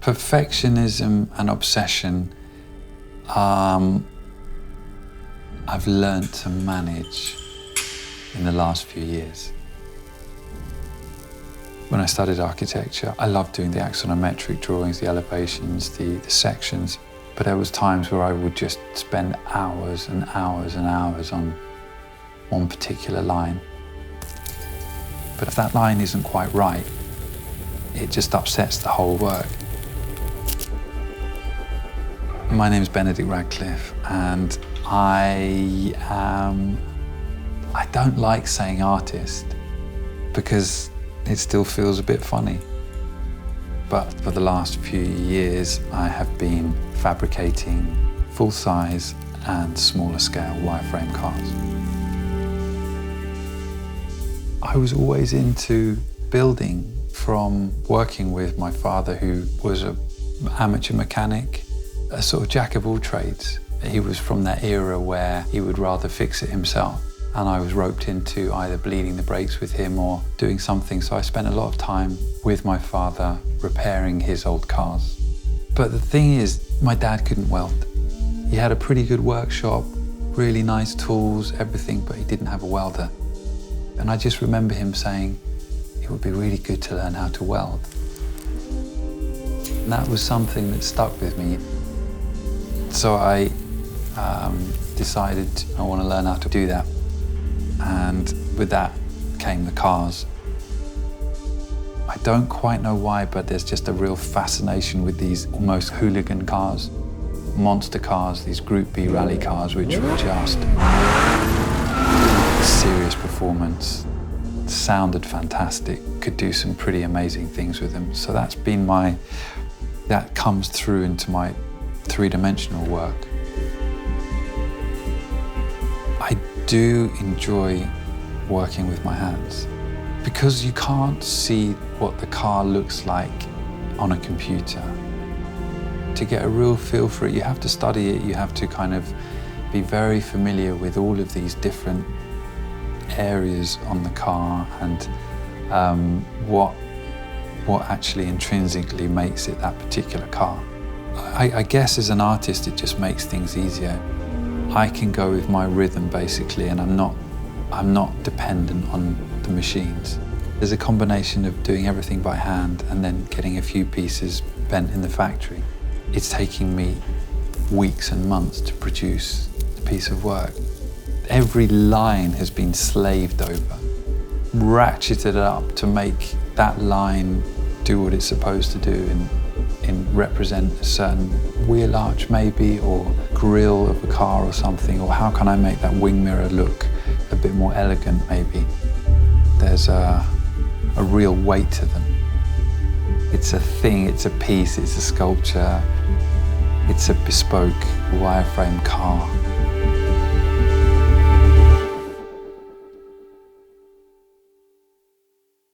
Perfectionism and obsession, I've learnt to manage in the last few years. When I studied architecture, I loved doing the axonometric drawings, the elevations, the sections, but there was times where I would just spend hours and hours and hours on one particular line. But if that line isn't quite right, it just upsets the whole work. My name is Benedict Radcliffe, and I don't like saying artist because it still feels a bit funny. But for the last few years, I have been fabricating full-size and smaller scale wireframe cars. I was always into building from working with my father, who was an amateur mechanic, a sort of jack of all trades. He was from that era where he would rather fix it himself, and I was roped into either bleeding the brakes with him or doing something. So I spent a lot of time with my father repairing his old cars. But the thing is, my dad couldn't weld. He had a pretty good workshop, really nice tools, everything, but he didn't have a welder. And I just remember him saying, it would be really good to learn how to weld. And that was something that stuck with me. So I decided I want to learn how to do that. And with that came the cars. I don't quite know why, but there's just a real fascination with these almost hooligan cars, monster cars, these Group B rally cars, which were just serious performance, sounded fantastic, could do some pretty amazing things with them. So that's been that comes through into my three-dimensional work. I do enjoy working with my hands because you can't see what the car looks like on a computer. To get a real feel for it, you have to study it, you have to kind of be very familiar with all of these different areas on the car and what actually intrinsically makes it that particular car. I guess as an artist, it just makes things easier. I can go with my rhythm basically, and I'm not dependent on the machines. There's a combination of doing everything by hand and then getting a few pieces bent in the factory. It's taking me weeks and months to produce a piece of work. Every line has been slaved over, ratcheted up to make that line do what it's supposed to do and represent a certain wheel arch maybe, or grille of a car or something, or how can I make that wing mirror look a bit more elegant maybe. There's a real weight to them. It's a thing, it's a piece, it's a sculpture, it's a bespoke wireframe car.